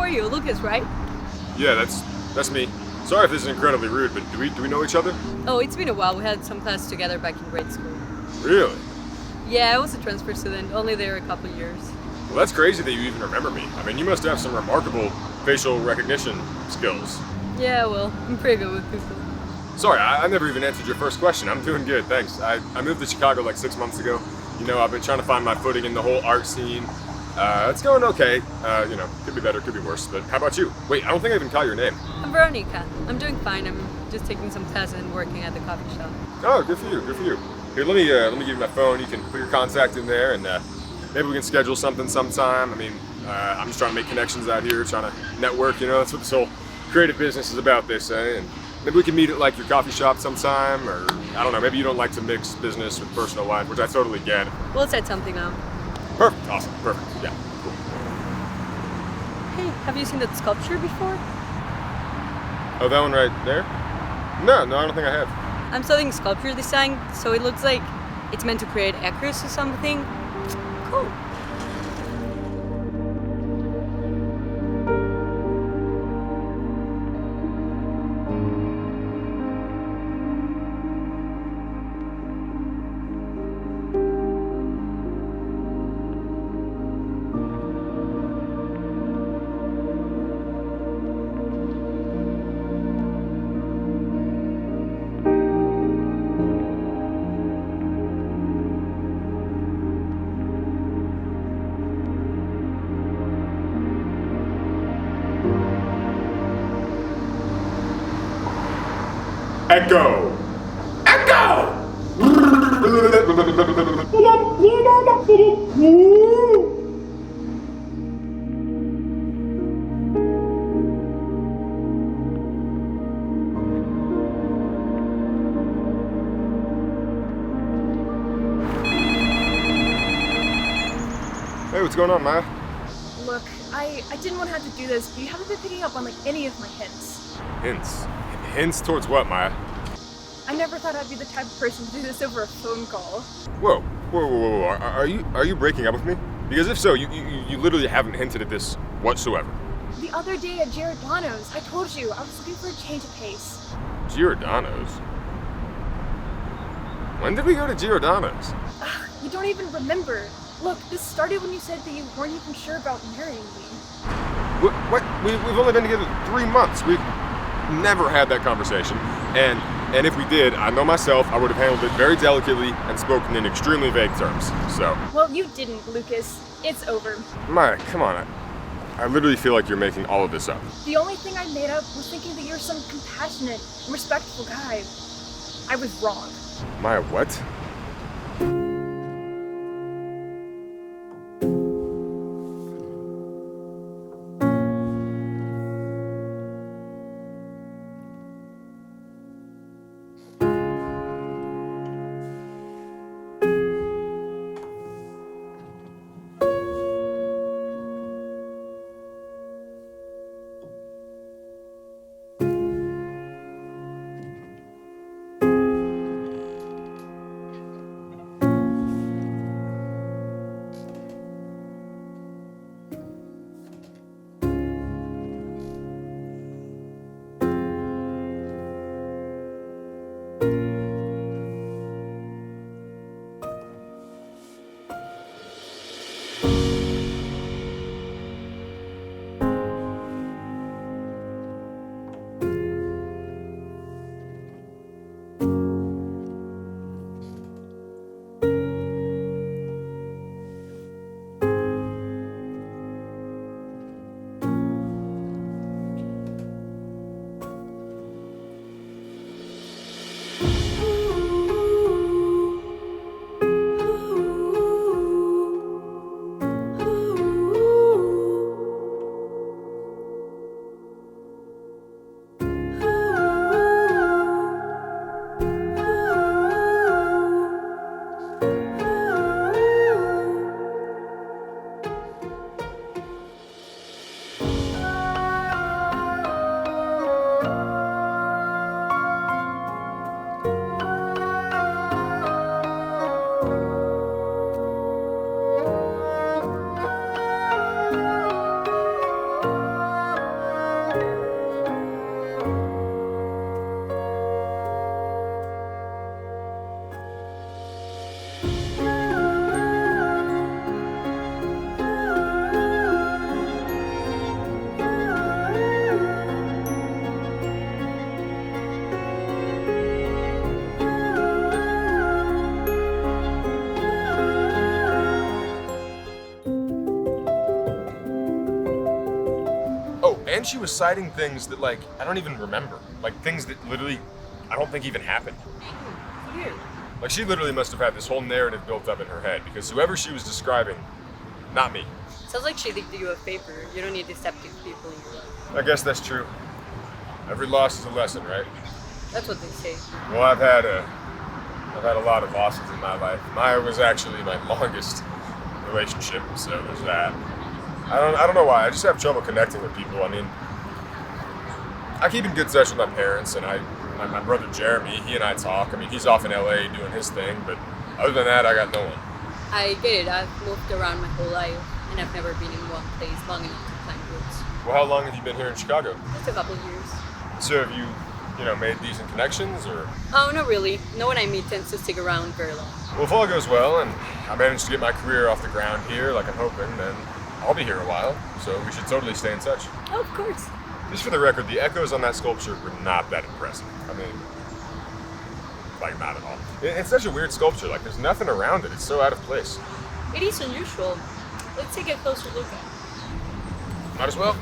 are you? Lucas, right? Yeah, that's me. Sorry if this is incredibly rude, but do we know each other? Oh, it's been a while. We had some class together back in grade school. Really? Yeah, I was a transfer student, only there a couple years. Well, that's crazy that you even remember me. I mean, you must have some remarkable facial recognition skills. Yeah, well, I'm pretty good with people. Sorry, I never even answered your first question. I'm doing good, thanks. I moved to Chicago like 6 months ago. You know, I've been trying to find my footing in the whole art scene. It's going okay. You know, could be better, could be worse. But how about you? Wait, I don't think I even caught your name. I'm Veronica. I'm doing fine. I'm just taking some classes and working at the coffee shop. Oh, good for you, good for you. Here, let me give you my phone. You can put your contact in there, and maybe we can schedule something sometime. I mean, I'm just trying to make connections out here, trying to network. You know, that's what this whole creative business is about, they say. And maybe we can meet at like your coffee shop sometime, or I don't know. Maybe you don't like to mix business with personal life, which I totally get. We'll set something up. Perfect, awesome, perfect. Yeah, cool. Hey, have you seen that sculpture before? Oh, that one right there? No, I don't think I have. I'm studying sculpture design, so it looks like it's meant to create echoes or something. Cool. Echo! Echo! Hey, what's going on, Maya? Look, I didn't want to have to do this, but you haven't been picking up on like any of my hints. Hints? Hints towards what, Maya? I never thought I'd be the type of person to do this over a phone call. Whoa. Are you breaking up with me? Because if so, you literally haven't hinted at this whatsoever. The other day at Giordano's, I told you I was looking for a change of pace. Giordano's? When did we go to Giordano's? Ugh, you don't even remember. Look, this started when you said that you weren't even sure about marrying me. What? We've only been together 3 months. We've never had that conversation. And if we did, I know myself, I would have handled it very delicately and spoken in extremely vague terms. So. Well, you didn't, Lucas. It's over. Maya, come on. I literally feel like you're making all of this up. The only thing I made up was thinking that you're some compassionate and respectful guy. I was wrong. Maya, what? and she was citing things that, like, I don't even remember. Like, things that literally, I don't think even happened. Weird. Like, she literally must have had this whole narrative built up in her head, because whoever she was describing, not me. Sounds like she did you a favor. You don't need deceptive people in your life. I guess that's true. Every loss is a lesson, right? That's what they say. Well, I've had a lot of losses in my life. Mine was actually my longest relationship, so there's that. I don't know why. I just have trouble connecting with people. I mean, I keep in good touch with my parents, and my brother Jeremy, he and I talk. I mean, he's off in LA doing his thing, but other than that, I got no one. I get it. I've moved around my whole life, and I've never been in one place long enough to climb roots. Well, how long have you been here in Chicago? Just a couple of years. So have you made decent connections, or? Oh, not really. No one I meet tends to stick around very long. Well, if all goes well, and I manage to get my career off the ground here, like I'm hoping, then I'll be here a while. So we should totally stay in touch. Oh, of course. Just for the record, the echoes on that sculpture were not that impressive. I mean, like, not at all. It's such a weird sculpture. Like, there's nothing around it. It's so out of place. It is unusual. Let's take a closer look at it. Might as well.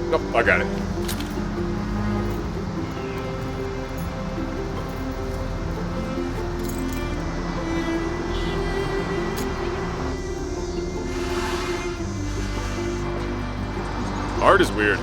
Nope, I got it. Art is weird.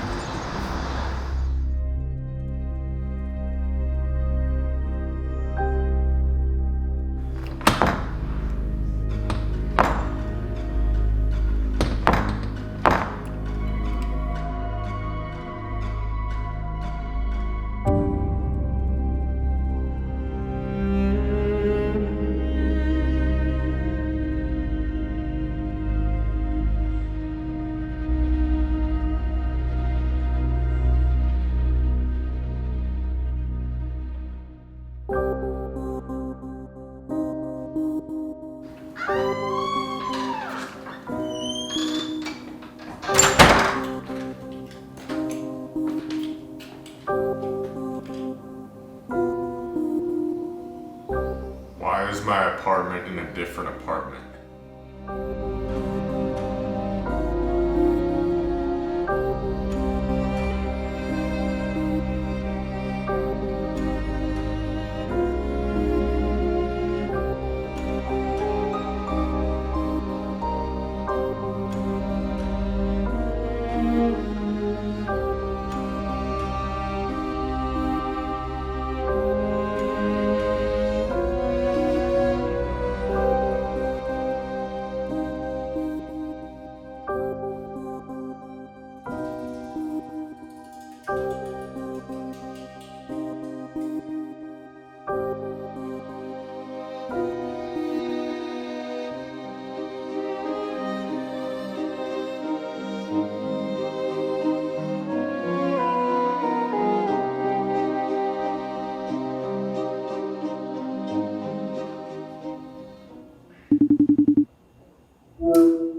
Why is my apartment in a different apartment?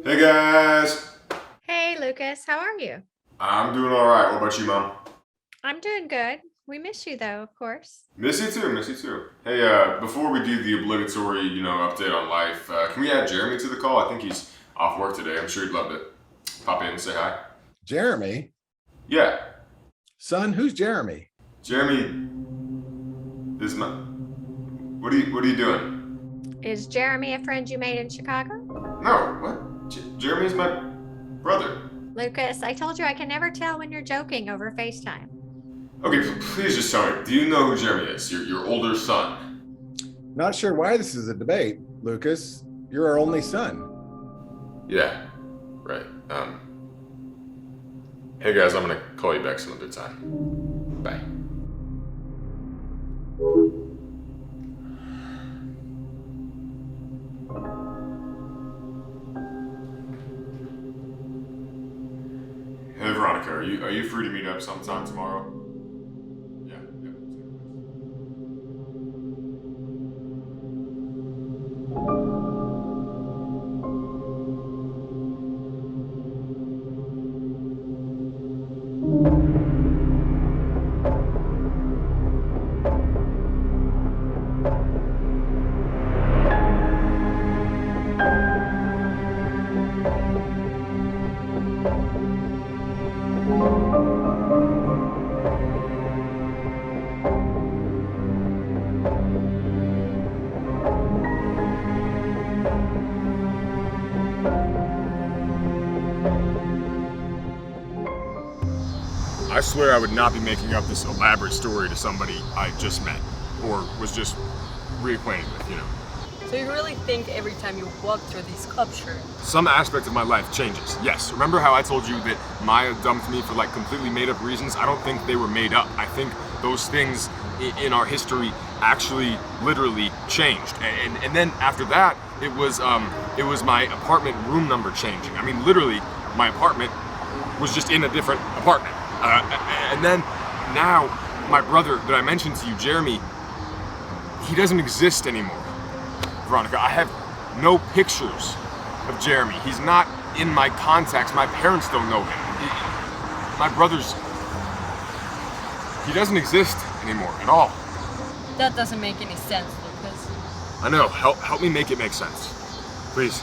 Hey guys! Hey, Lucas, how are you? I'm doing alright. What about you, Mom? I'm doing good. We miss you, though, of course. Miss you too, miss you too. Hey, before we do the obligatory, update on life, can we add Jeremy to the call? I think he's off work today. I'm sure he'd love to pop in and say hi. Jeremy? Yeah, Son, who's Jeremy? Jeremy is my... What are you doing? Is Jeremy a friend you made in Chicago? No, what? Jeremy's my brother. Lucas, I told you I can never tell when you're joking over FaceTime. Okay, please just tell me. Do you know who Jeremy is? Your older son. Not sure why this is a debate, Lucas. You're our only son. Yeah, right. Hey guys, I'm gonna call you back some other time. Bye. Hey Veronica, are you free to meet up sometime tomorrow? I swear I would not be making up this elaborate story to somebody I just met or was just reacquainted with, you know. So you really think every time you walk through this sculpture? Some aspect of my life changes, yes. Remember how I told you that Maya dumped me for like completely made up reasons? I don't think they were made up. I think those things in our history actually literally changed. And then after that, it was my apartment room number changing. I mean, literally, my apartment was just in a different apartment. And then now, my brother that I mentioned to you, Jeremy, he doesn't exist anymore. Veronica, I have no pictures of Jeremy. He's not in my contacts. My parents don't know him. My brother's... he doesn't exist anymore at all. That doesn't make any sense, Lucas. I know. Help me make it make sense. Please.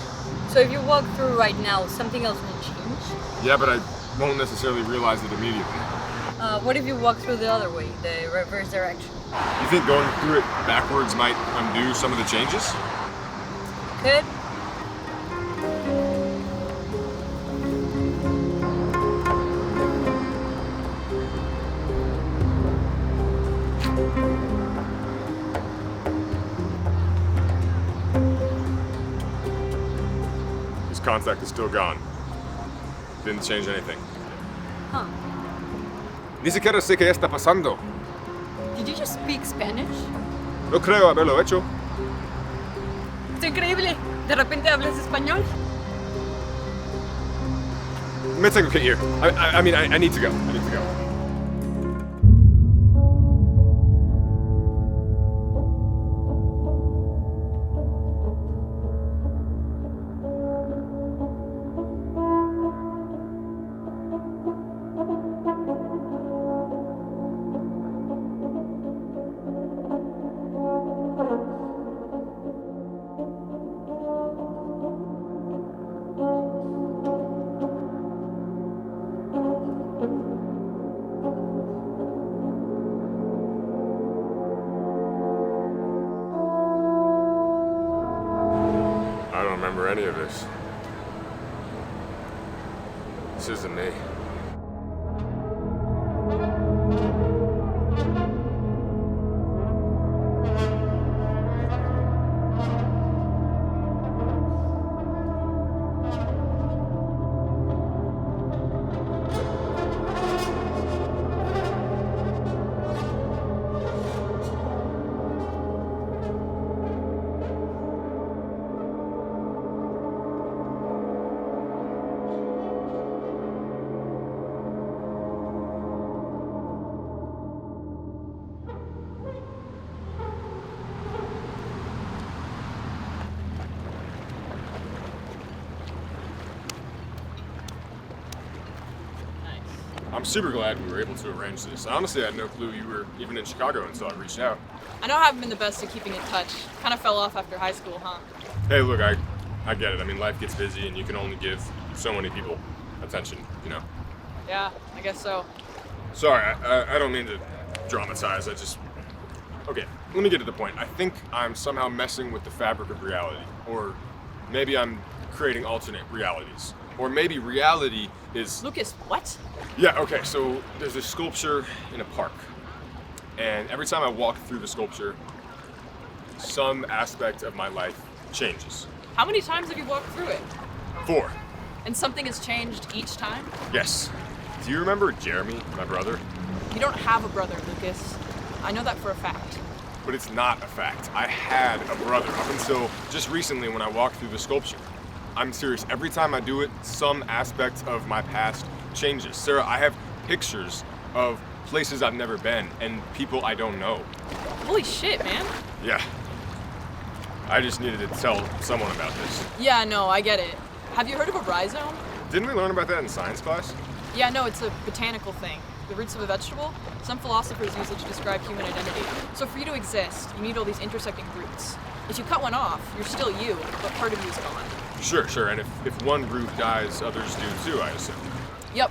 So if you walk through right now, something else will change? Yeah, but I won't necessarily realize it immediately. What if you walk through the other way, the reverse direction? You think going through it backwards might undo some of the changes? Could. His contact is still gone. Didn't change anything. Huh. Ni siquiera sé qué está pasando. Did you just speak Spanish? No creo haberlo hecho. ¡Está increíble! ¿De repente hablas español? Me tengo que ir. I mean, I need to go. I need to go. I don't remember any of this. This isn't me. I'm super glad we were able to arrange this. Honestly, I had no clue you were even in Chicago until I reached out. I know I haven't been the best at keeping in touch. Kind of fell off after high school, huh? Hey, look, I get it. I mean, life gets busy and you can only give so many people attention, you know? Yeah, I guess so. Sorry, I don't mean to dramatize. Okay, let me get to the point. I think I'm somehow messing with the fabric of reality. Or maybe I'm creating alternate realities. Or maybe reality is... Lucas, what? Yeah, okay, so there's this sculpture in a park. And every time I walk through the sculpture, some aspect of my life changes. How many times have you walked through it? 4. And something has changed each time? Yes. Do you remember Jeremy, my brother? You don't have a brother, Lucas. I know that for a fact. But it's not a fact. I had a brother up until just recently when I walked through the sculpture. I'm serious. Every time I do it, some aspect of my past changes. Sarah, I have pictures of places I've never been and people I don't know. Holy shit, man. Yeah. I just needed to tell someone about this. Yeah, no, I get it. Have you heard of a rhizome? Didn't we learn about that in science class? Yeah, no, it's a botanical thing. The roots of a vegetable? Some philosophers use it to describe human identity. So for you to exist, you need all these intersecting roots. If you cut one off, you're still you, but part of you is gone. Sure. And if one group dies, others do too, I assume. Yep.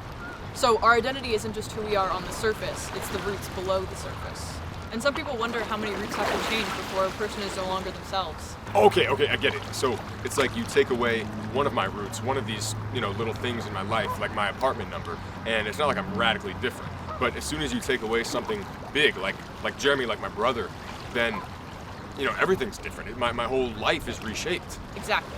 So our identity isn't just who we are on the surface, it's the roots below the surface. And some people wonder how many roots have to change before a person is no longer themselves. Okay, I get it. So it's like you take away one of my roots, one of these, little things in my life, like my apartment number, and it's not like I'm radically different. But as soon as you take away something big, like Jeremy, like my brother, then, everything's different. My whole life is reshaped. Exactly.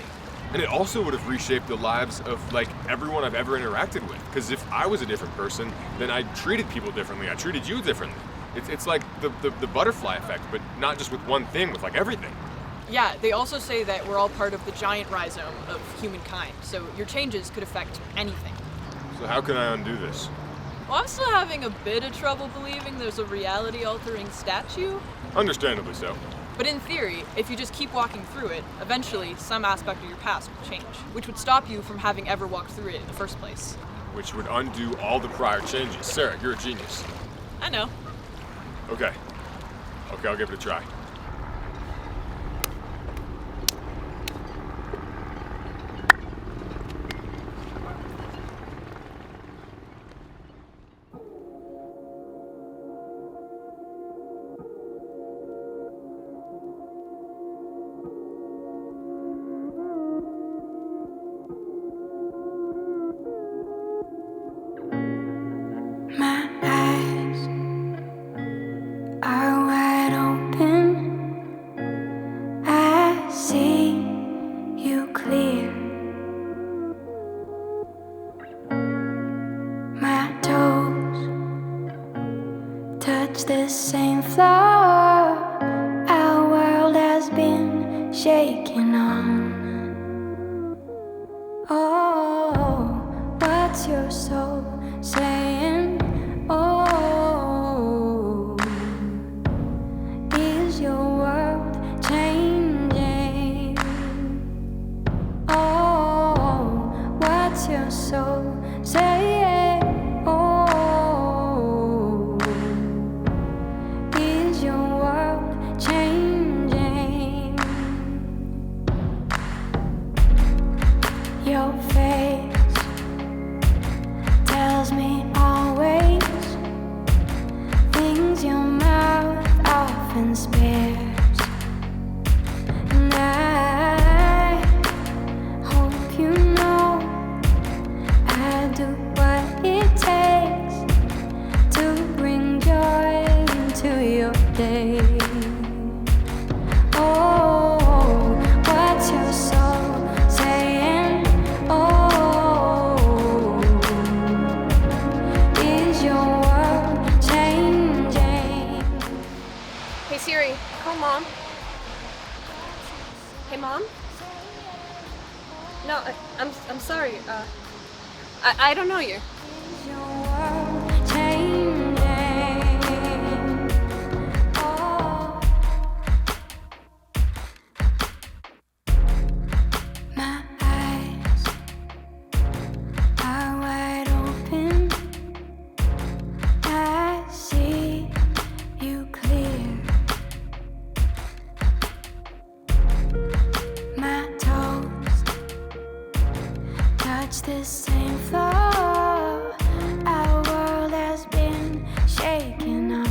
And it also would have reshaped the lives of, everyone I've ever interacted with. Because if I was a different person, then I treated people differently. I treated you differently. It's like the butterfly effect, but not just with one thing, with, everything. Yeah, they also say that we're all part of the giant rhizome of humankind, so your changes could affect anything. So how can I undo this? Well, I'm still having a bit of trouble believing there's a reality-altering statue. Understandably so. But in theory, if you just keep walking through it, eventually some aspect of your past will change, which would stop you from having ever walked through it in the first place. Which would undo all the prior changes. Sarah, you're a genius. I know. Okay, I'll give it a try. My eyes are wide open. I see you clear. My toes touch the same floor. Our world has been shaken on. Oh, what's your soul saying? Oh, is your world changing? Oh, what's your soul saying? Oh, is your world changing? Your face tells me always things your mouth often spares. And I hope you know I do what it takes to bring joy into your day. Oh, what's your soul saying? Oh, is your world changing? Hey Siri, call Mom. Hey Mom? No, I'm sorry. I don't know you. Is your world changing? Oh, my eyes are wide open. I see you clear. My toes touch the same floor. Our world has been shaken on.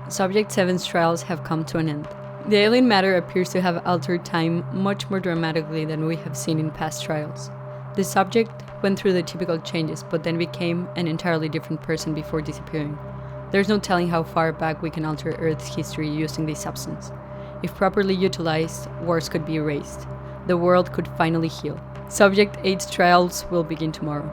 Subject 7's trials have come to an end. The alien matter appears to have altered time much more dramatically than we have seen in past trials. The subject went through the typical changes, but then became an entirely different person before disappearing. There's no telling how far back we can alter Earth's history using this substance. If properly utilized, wars could be erased. The world could finally heal. Subject 8's trials will begin tomorrow.